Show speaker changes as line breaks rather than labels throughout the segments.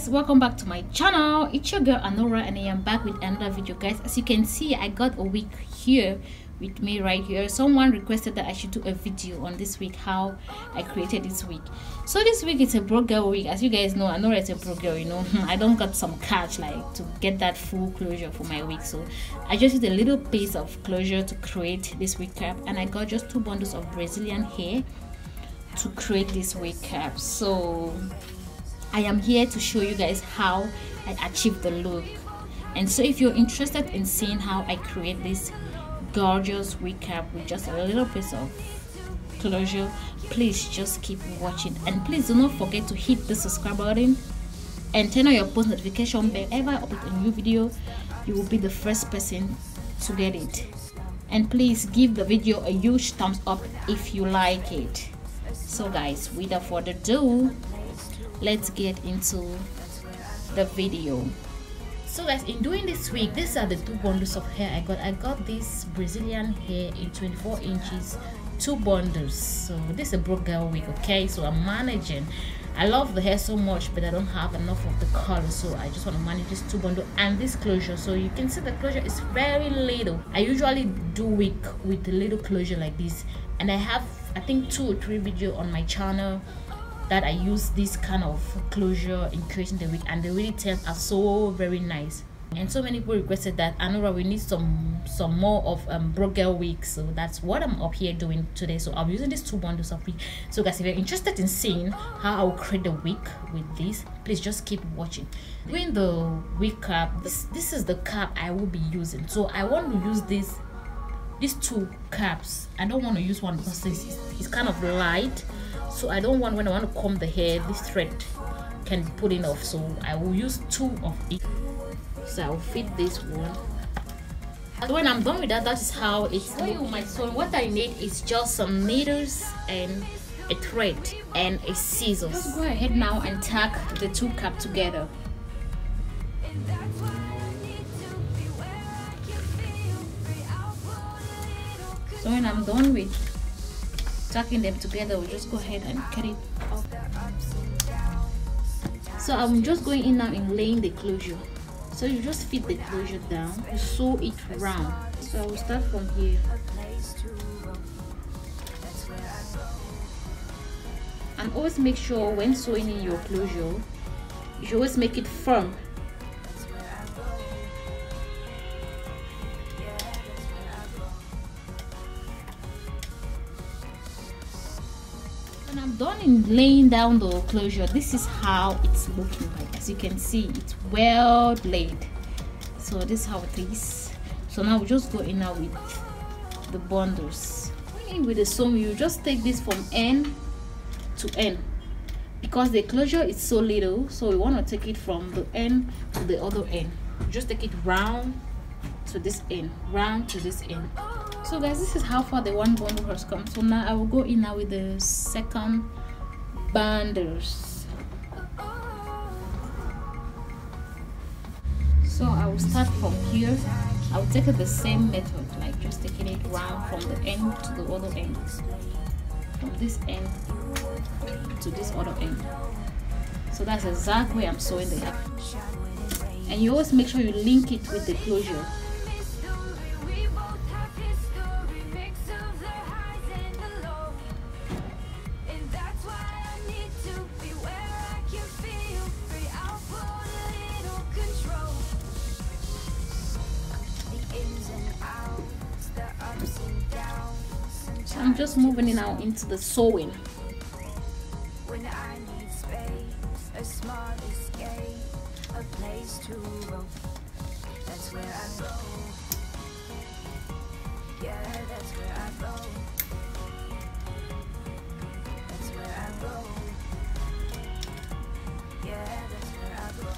guys, welcome back to my channel. It's your girl Anora and I am back with another video, guys. As you can see, I got a wig here with me right here. Someone requested that I should do a video on this wig, how I created this wig. So this wig is a broke girl wig. As you guys know, Anora is a broke girl, you know. I don't got some cash like to get that full closure for my wig, so I just used a little piece of closure to create this wig cap, and I got just 2 bundles of Brazilian hair to create this wig cap. So I am here to show you guys how I achieved the look. And so if you're interested in seeing how I create this gorgeous wig cap with just a little piece of closure, please just keep watching, and please do not forget to hit the subscribe button and turn on your post notification bell. Whenever I upload a new video, you will be the first person to get it. And please give the video a huge thumbs up if you like it. So guys, without further ado, let's get into the video. So guys, in doing this wig, these are the 2 bundles of hair I got this Brazilian hair in 24 inches, 2 bundles. So this is a broke girl wig, okay? So I'm managing. I love the hair so much, but I don't have enough of the color, so I just want to manage this 2 bundle and this closure. So you can see the closure is very little. I usually do wig with a little closure like this, and I have, I think, 2 or 3 videos on my channel that I use this kind of closure in creating the wig, and the really turns out so very nice. And so many people requested that, Anora, we need some more of broke girl wigs, so that's what I'm up here doing today. So I'm using these 2 bundles of wig. So guys, if you're interested in seeing how I will create the wig with this, please just keep watching. Doing the wig cap, this is the cap I will be using. So I want to use these 2 caps. I don't want to use one because it's kind of light, so I don't want, when I want to comb the hair, this thread can be pulling off. So I will use 2 of it. So I'll fit this one. And when I'm done with that, that is how it's looking. My son, what I need is just some needles and a thread and a scissors. Let's go ahead now and tack the 2 caps together. So when I'm done with tacking them together, we'll just go ahead and cut it off. So I'm just going in now and laying the closure. So you just fit the closure down, you sew it round. So I will start from here. And always make sure when sewing in your closure, you should always make it firm. When I'm done in laying down the closure, this is how it's looking like. As you can see, it's well laid. So this is how it is. So now we just go in now with the bundles. Going in with the sewing, you just take this from end to end, because the closure is so little, so we want to take it from the end to the other end. You just take it round to this end, round to this end. So guys, this is how far the 1 bundle has come. So now I will go in now with the 2nd bundles. So I will start from here. I will take it the same method, like just taking it round from the end to the other end, from this end to this other end. So that's exactly I'm sewing the cap. And you always make sure you link it with the closure. So I'm just moving it now into the sewing. When I need space, a small escape, a place to roam. That's where I go. Yeah, that's where I go. That's where I go. Yeah, that's where I go.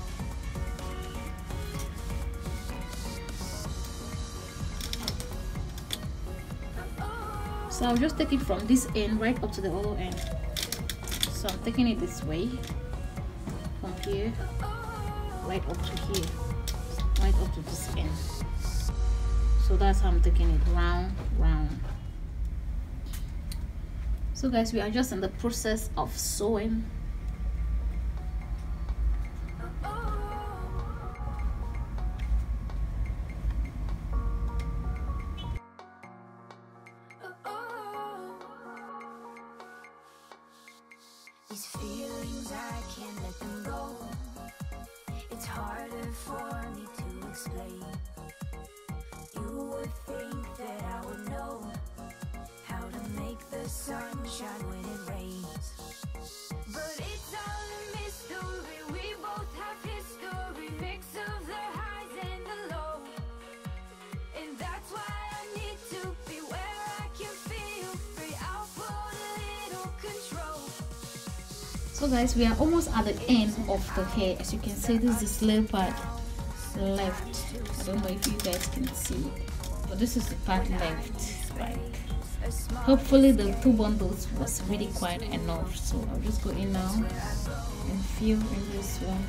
So I'll just take it from this end right up to the other end. So I'm taking it this way, from here right up to here, right up to this end. So that's how I'm taking it round. So guys, we are just in the process of sewing.
These feelings, I can't let them go. It's harder for me to explain. You would think that I would know how to make the sun shine when it rains. But it's all a mystery. We both have history, mix of the highs and the lows. And that's why I need to be where I can feel free. I'll put a little control.
So guys, we are almost at the end of the hair. As you can see, this is little part left. I don't know if you guys can see, but this is the part left. Like, hopefully the 2 bundles was really quite enough. So I'll just go in now and fill in this one.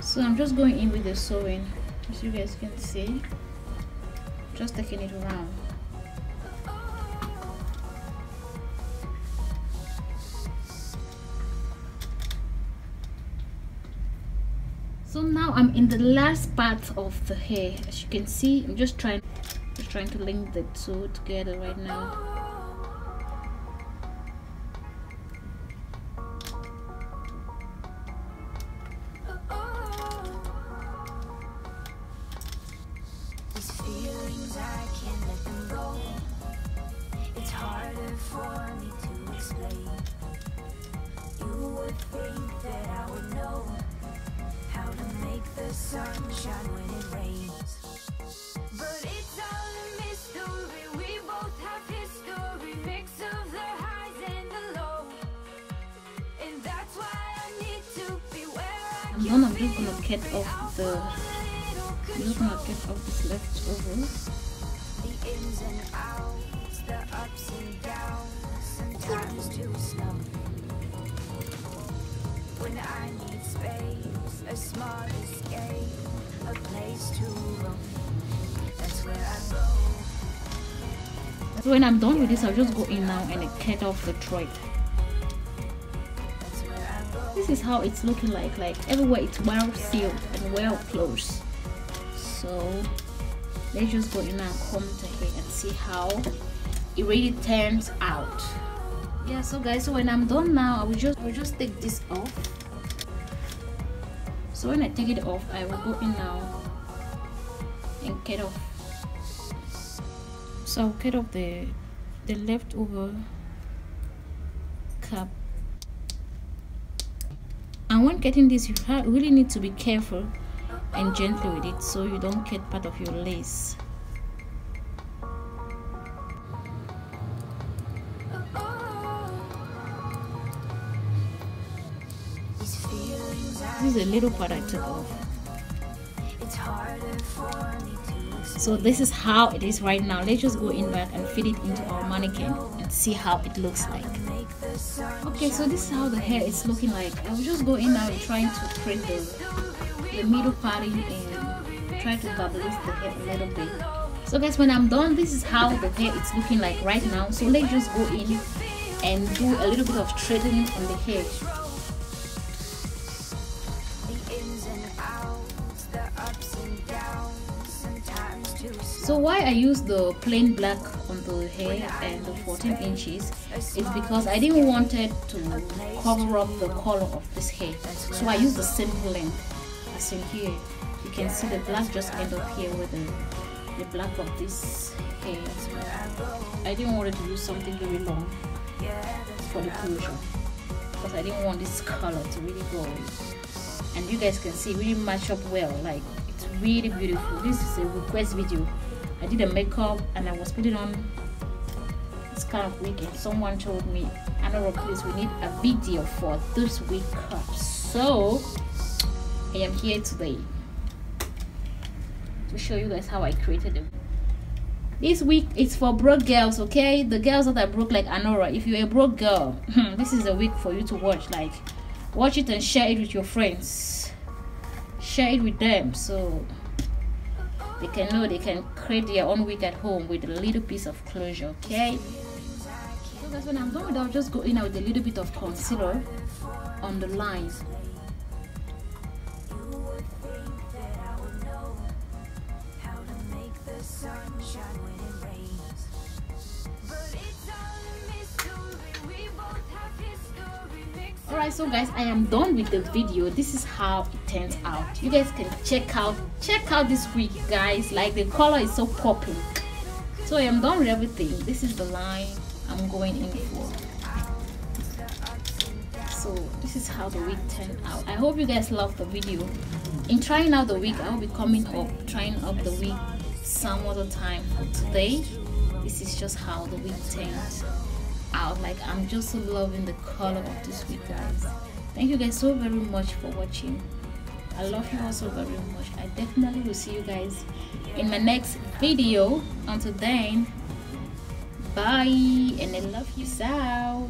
So I'm just going in with the sewing, as you guys can see, just taking it around. So now I'm in the last part of the hair. As you can see, I'm just trying to link the two together right now.
Sunshine when it rains. But it's all a mystery. We both have history, mix of the highs and the lows. And that's why I need to be where I
I'm
can
just gonna cut off this leftover.
The ins and outs, the ups and downs, sometimes too slow. When I need space, a small escape, a place to roam. That's where I go.
So when I'm done with this, I'll just go in now and cut off the thread.
That's where I go.
This is how it's looking like everywhere it's well sealed and well closed. So let's just go in and comb the hair and see how it really turns out. Yeah, so guys, so when I'm done now, I will just take this off. So when I take it off, I will go in now and cut off. So I'll cut off the leftover cap. And when cutting this, you really need to be careful and gentle with it so you don't cut part of your lace. This is a little part I took off. So this is how it is right now. Let's just go in back and fit it into our mannequin and see how it looks like. Okay, so this is how the hair is looking like. I will just go in now and trying to create the middle parting and try to bubblish the hair a little bit. So guys, when I'm done, this is how the hair is looking like right now. So let's just go in and do a little bit of straightening on the hair. So why I use the plain black on the hair and the 14 inches is because I didn't want it to cover up the color of this hair. So I use the simple length. As in here, you can see the black just end up here with the black of this hair. I didn't want to use something very long for the closure because I didn't want this color to really go in. And you guys can see really match up well. Like, it's really beautiful. This is a request video. I did a makeup and I was putting on this kind of wig and someone told me, Anora, please, we need a video for this wig cup. So I am here today to show you guys how I created it. This wig is for broke girls, okay? The girls that are broke like Anora. If you're a broke girl, this is a wig for you to watch. Like, watch it and share it with your friends. Share it with them so they can know they can create their own wig at home with a little piece of closure, okay? So guys, when I'm done with it, I'll just go in with a little bit of concealer on the lines. Alright, so guys, I am done with the video. This is how it turns out. You guys can check out this wig, guys. Like, the color is so popping. So I am done with everything. This is the line I'm going in for. So this is how the wig turned out. I hope you guys love the video. In trying out the wig, I will be coming up trying up the wig some other time. Today, this is just how the wig turned out. Like, I'm just so loving the color of this wig, guys. Thank you guys so very much for watching. I love you all so very much. I definitely will see you guys in my next video. Until then, bye, and I love you. Out.